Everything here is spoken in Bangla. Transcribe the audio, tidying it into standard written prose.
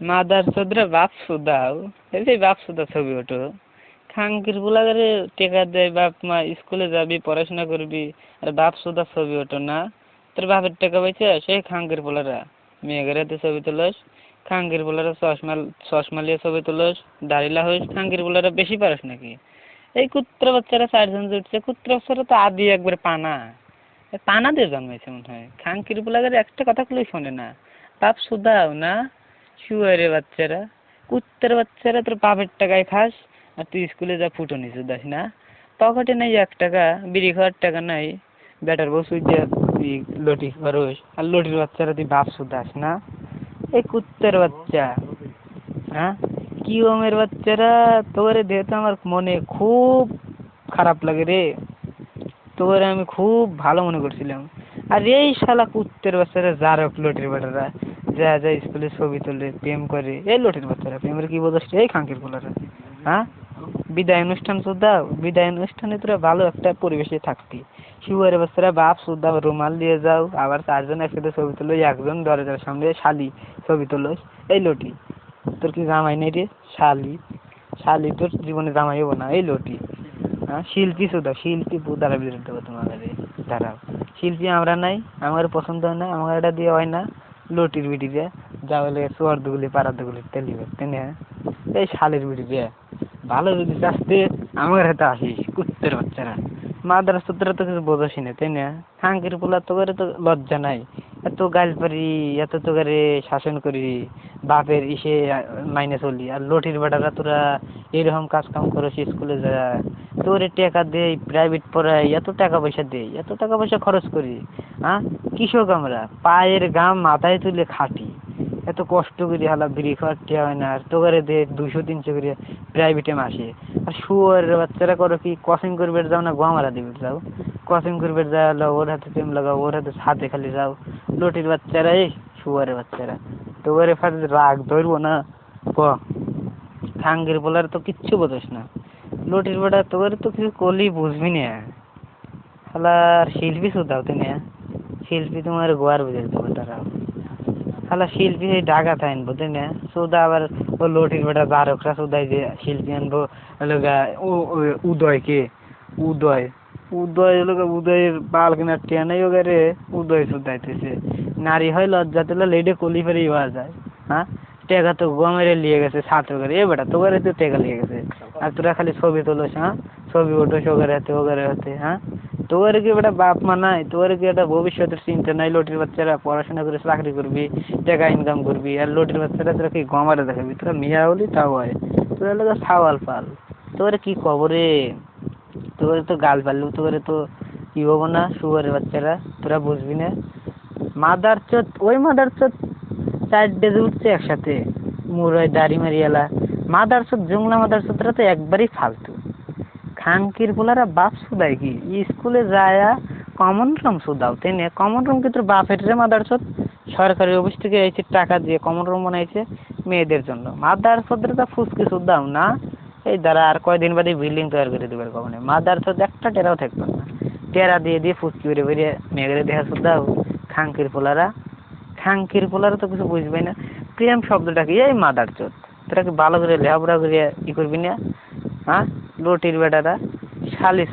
মাদার চোদরা বাপ সুদাও এই বাপ সুদা ছবি ওঠো খাঙ্কির বুলাগারে টেকা দেয় বাপ মা স্কুলে যাবি পড়াশোনা করবি আর বাপ সুদা ছবি ওঠো না তোর বাপের টাকা পাইছে সেই খাঙ্কির পোলারা মেয়েদের হাতে ছবি তোলস খাঙ্কির পোলারা চশমা লিয়ে ছবি তোলস দাড়িলা হইস খাঙ্কির পোলারা বেশি পারস নাকি এই কুত্রা বাচ্চারা 4 জন জুটছে কুত্রা বাচ্চারা তো আদি একবার পানা পানা দিয়ে জন্মাইছে মনে হয় খাঙ্কির পোলাগারে একটা কথা খুলেই শোনে না বাপ সুদাও না শুয়ারে বাচ্চারা কুত্তার বাচ্চারা তোর বাপের টাকায় খাস আর তুই স্কুলে যা ফুটনি সুদাস না পকেটে নাই 1 টাকা বিড়ি খাওয়ার টাকা নাই বেটার বউ সুইজা তুই লটি করস আর লটির বাচ্চারা তুই বাপ সুদাস না এই কুত্তার বাচ্চা হ্যাঁ কি ওমের বাচ্চারা তোরে দেখে আমার মনে খুব খারাপ লাগে রে তোরে আমি খুব ভালো মনে করছিলাম আর এই শালা কুত্তের বাচ্চারা যারক লটির বেটারা যা যা স্কুলে ছবি তোলে প্রেম করে এই লটির বাচ্চারা প্রেমের কি বোঝাস এই খাঙ্কির পোলারা হ্যাঁ বিদায় অনুষ্ঠান সুদাও বিদায় অনুষ্ঠানে তোরা ভালো একটা পরিবেশে থাকতি শুয়ারে বাচ্চারা বাপ সুদা রুমাল দিয়ে যাও আবার 4 জন একসাথে ছবি তোলো একজন দরজার সামনে শালি ছবি তোলো এই লটি তোর কি জামাই নেই রে শালি শালি তোর জীবনে জামাই হবো না এই লটি হ্যাঁ শিল্পী সুদা শিল্পী দাঁড়া বিরোধ দেবো তোমাদের দাঁড়াও শিল্পী আমরা নাই আমার পছন্দ হয় না আমার এটা দিয়ে হয় না লটির বিটি দিয়ে যা বলে চোয়ার দুগুলি পাড়া দুগুলি তেলিবে তেনে এই শালের বিটি দিয়ে ভালো যদি চাষতে আমার হাতে আসিস কুত্তের বাচ্চারা মাদার সুতরা তো কিছু বোঝাসি না তাই না খাঙ্কির পোলা তো করে তো লজ্জা নাই এত গাল পারি এত তো করে শাসন করি বাপের ইসে মাইনে চলি আর লটির বেটারা তোরা এরকম কাজ কাম করো স্কুলে যা তোরে টাকা দেই প্রাইভেট পড়াই এত টাকা পয়সা দেই এত টাকা পয়সা খরচ করি হ্যাঁ কৃষক আমরা পায়ের গাম মাথায় তুলে খাটি এত কষ্ট করি হালা বিড়ি খাওয়ার টিয়া হয় না আর তোগারে দে 200-300 করে প্রাইভেটে মাসে আর শুয়ারের বাচ্চারা করো কি কোচিং করবে যাও না গোয়ামারা দিবে যাও কোচিং করবে যাও ওর হাতে প্রেম লাগাও ওর হাতে খালি যাও লটির বাচ্চারা এই শুয়ারের বাচ্চারা তোগারে ফাঁসে রাগ ধরবো না ক খাঙ্গির বলার তো কিচ্ছু বোঝাস না লটির বেটা তোগারে তো কিছু করলি বুঝবি না হালার শিল্পী শুধাও তো না শিল্পী তোমার গোয়ার বুঝে দেবো তারাও শালা শিল্পী সেই ঢাকা থাইন বুঝলি না সুদা আবার ও লটির বেটা বারকরা সুদাই যে শিল্পী আনবো উদয়কে উদয় উদয় উদয়ের বাল কিনার টেনে ওগারে উদয় সুদাইতেছে নারী হয় লজ্জা তুলে লেডে কলি ফেরে হওয়া যায় হ্যাঁ টেকা তো গমেরে লিয়ে গেছে ছাত্র করে এ বেটা তোগারে তো টেকা লিয়ে গেছে আর তোরা খালি ছবি তোলোস হ্যাঁ ছবি ওঠোস ওগারে হতে হ্যাঁ তোর কি বেটা বাপ মা নাই তোর কি একটা ভবিষ্যতের চিন্তা নাই লটির বাচ্চারা পড়াশোনা করে চাকরি করবি টাকা ইনকাম করবি আর লটির বাচ্চারা তোরা কি গমারে দেখাবি তোরা মিয়া হলি তাও হয় তোরা লোক ছাওয়াল পাল তোর কি খবরে তোর তো গাল পারলু তোর তো কি হবো না শুয়ারের বাচ্চারা তোরা বুঝবি না মাদার চোদ ওই মাদার চোদ 4 ডেজে উঠছে একসাথে মুরই দাড়ি মারিয়ালা মাদার চোদ জংলা মাদার চোদরা তো একবারই ফালতু খাঙ্কির পোলারা বাপ সুদাই কি স্কুলে যায় কমন রুম সুদাও তাই না কমন রুম কি তোর বাপের রে মাদার চোদ সরকারি অফিস থেকে এসে টাকা দিয়ে কমন রুম বানাইছে মেয়েদের জন্য মাদার চোদরা তো ফুসকি সুদাও না এই দ্বারা আর কয়দিন বাদে বিল্ডিং তৈরি করে দেবার কখনো মাদার চোদ একটা টেরাও থাকবে না টেরা দিয়ে ফুসকি বেড়ে বেরিয়ে মেয়েদের দেখা সুদাও খাঙ্কির পোলারা তো কিছু বুঝবে না প্রেম শব্দটা কি এই মাদার চোদ তোরা কি ভালো করে লেখাপড়া করে ই করবি না হ্যাঁ লটির বেটারা শালি